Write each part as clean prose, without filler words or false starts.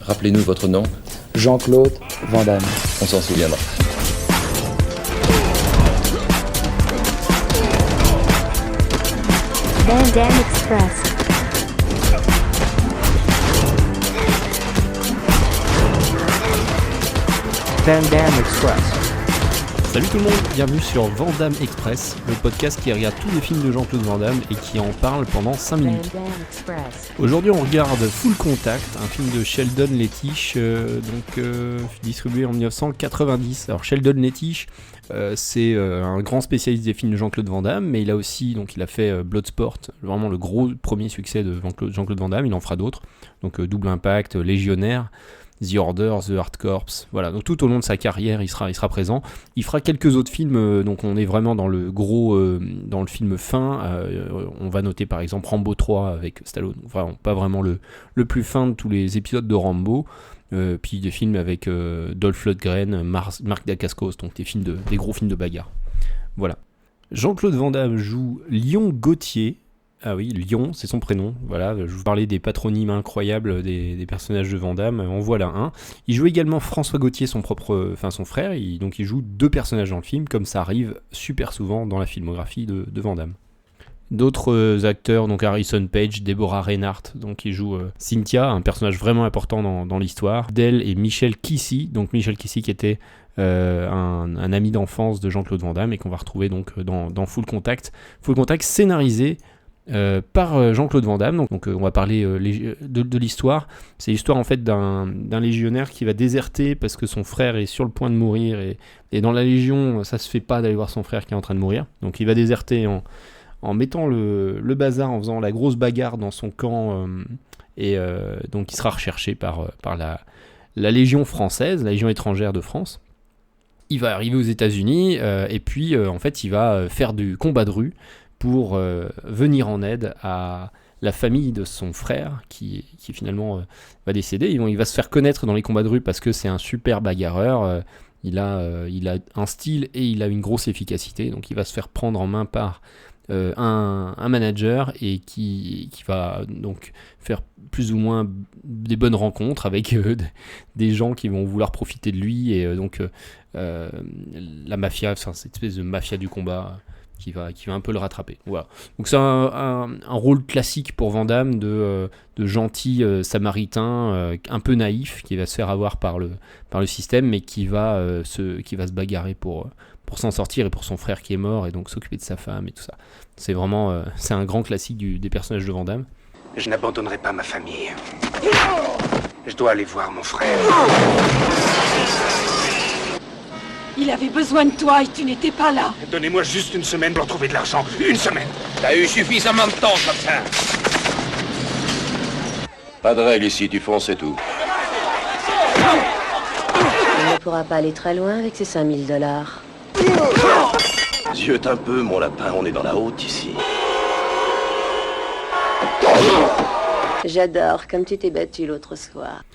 Rappelez-nous votre nom. Jean-Claude Van Damme. On s'en souviendra. Van Damme Express. Van Damme Express. Salut tout le monde, bienvenue sur Van Damme Express, le podcast qui regarde tous les films de Jean-Claude Van Damme et qui en parle pendant 5 minutes. Aujourd'hui on regarde Full Contact, un film de Sheldon Lettich, distribué en 1990. Alors Sheldon Lettich, c'est un grand spécialiste des films de Jean-Claude Van Damme, mais il a fait Bloodsport, vraiment le gros premier succès de Jean-Claude Van Damme. Il en fera d'autres, donc Double Impact, Légionnaire, The Order, The Hard Corps, voilà. Donc tout au long de sa carrière, il sera présent. Il fera quelques autres films, donc on est vraiment dans le gros, dans le film fin. On va noter par exemple Rambo 3 avec Stallone, vraiment pas vraiment le plus fin de tous les épisodes de Rambo. Puis des films avec Dolph Lundgren, Mark Dacascos, donc des gros films de bagarre. Voilà. Jean-Claude Van Damme joue Léon Gauthier. Ah oui, Lion, c'est son prénom. Voilà, je vous parlais des patronymes incroyables des personnages de Van Damme. En voilà un. Il joue également François Gauthier, son frère. Donc il joue deux personnages dans le film, comme ça arrive super souvent dans la filmographie de Van Damme. D'autres acteurs, donc Harrison Page, Deborah Reinhardt, donc qui joue Cynthia, un personnage vraiment important dans l'histoire. Dell et Michel Kissy, donc Michel Kissy qui était un ami d'enfance de Jean-Claude Van Damme et qu'on va retrouver donc dans Full Contact. Full Contact scénarisé par Jean-Claude Van Damme. Donc on va parler de l'histoire. C'est l'histoire en fait d'un légionnaire qui va déserter parce que son frère est sur le point de mourir et dans la Légion ça se fait pas d'aller voir son frère qui est en train de mourir. Donc il va déserter en mettant le bazar, en faisant la grosse bagarre dans son camp donc il sera recherché par la Légion française, la Légion étrangère de France. Il va arriver aux États-Unis et puis en fait il va faire du combat de rue pour venir en aide à la famille de son frère qui finalement va décéder. Il va se faire connaître dans les combats de rue parce que c'est un super bagarreur. Il a un style et il a une grosse efficacité. Donc il va se faire prendre en main par un manager et qui va donc faire plus ou moins des bonnes rencontres avec des gens qui vont vouloir profiter de lui et la mafia, cette espèce de mafia du combat qui va un peu le rattraper. Voilà. Donc c'est un rôle classique pour Van Damme de gentil samaritain un peu naïf qui va se faire avoir par le système mais qui va se bagarrer pour s'en sortir et pour son frère qui est mort et donc s'occuper de sa femme et tout ça. C'est vraiment c'est un grand classique des personnages de Van Damme. Je n'abandonnerai pas ma famille. Je dois aller voir mon frère. Il avait besoin de toi et tu n'étais pas là. Donnez-moi juste une semaine pour trouver de l'argent. Une semaine. T'as eu suffisamment de temps comme ça. Pas de règle ici, tu fonces et tout. Il ne pourra pas aller très loin avec ses $5000. Ziote un peu, mon lapin, on est dans la haute ici. J'adore, comme tu t'es battu l'autre soir.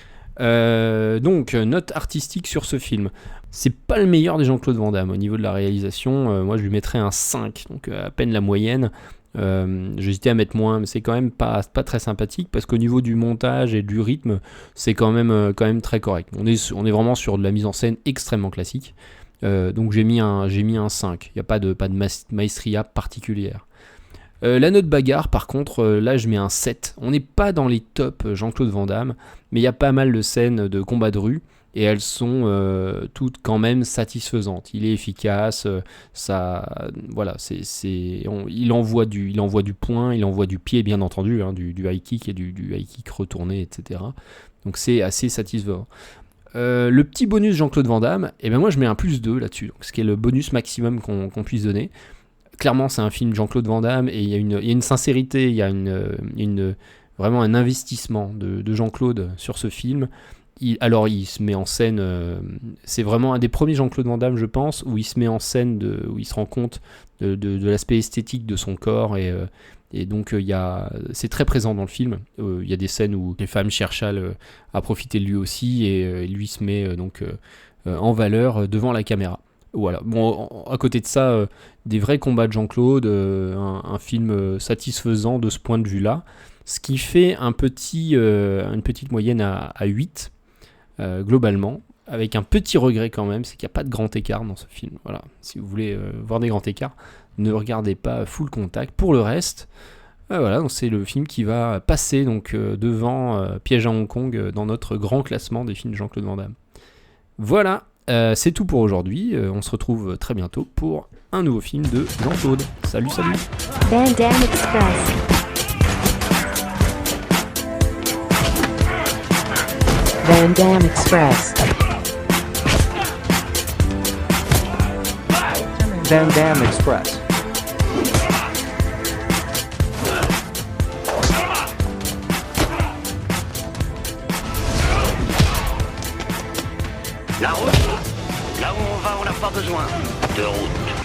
Donc, note artistique sur ce film. C'est pas le meilleur des Jean-Claude Van Damme. Au niveau de la réalisation, moi je lui mettrais un 5, donc à peine la moyenne. J'hésitais à mettre moins, mais c'est quand même pas très sympathique parce qu'au niveau du montage et du rythme, c'est quand même très correct. On est vraiment sur de la mise en scène extrêmement classique. Donc j'ai mis un 5. Il n'y a pas de maestria particulière. La note bagarre, par contre, là je mets un 7. On n'est pas dans les tops Jean-Claude Van Damme, mais il y a pas mal de scènes de combat de rue et elles sont toutes quand même satisfaisantes. Il est efficace, il envoie du poing, il envoie du pied bien entendu, du high kick et du high kick retourné, etc. Donc c'est assez satisfaisant. Le petit bonus Jean-Claude Van Damme, moi je mets un +2 là-dessus, donc, ce qui est le bonus maximum qu'on puisse donner. Clairement c'est un film Jean-Claude Van Damme et il y a une sincérité, il y a vraiment un investissement de Jean-Claude sur ce film. Il se met en scène, c'est vraiment un des premiers Jean-Claude Van Damme je pense, où il se met en scène, où il se rend compte de l'aspect esthétique de son corps et donc c'est très présent dans le film. Il y a des scènes où les femmes cherchent à profiter de lui aussi et lui se met en valeur devant la caméra. Voilà. Bon, à côté de ça, des vrais combats de Jean-Claude, un film satisfaisant de ce point de vue-là, ce qui fait une petite moyenne à 8. globalement, avec un petit regret quand même, c'est qu'il n'y a pas de grand écart dans ce film. Voilà, si vous voulez voir des grands écarts, ne regardez pas Full Contact. Pour le reste, voilà, donc c'est le film qui va passer donc, devant Piège à Hong Kong dans notre grand classement des films de Jean-Claude Van Damme. Voilà, c'est tout pour aujourd'hui. On se retrouve très bientôt pour un nouveau film de Jean-Claude. Salut, salut. Van Damme Express. Van Damme Express. Van Damme Express. La route. Là où on va, on n'a pas besoin de route.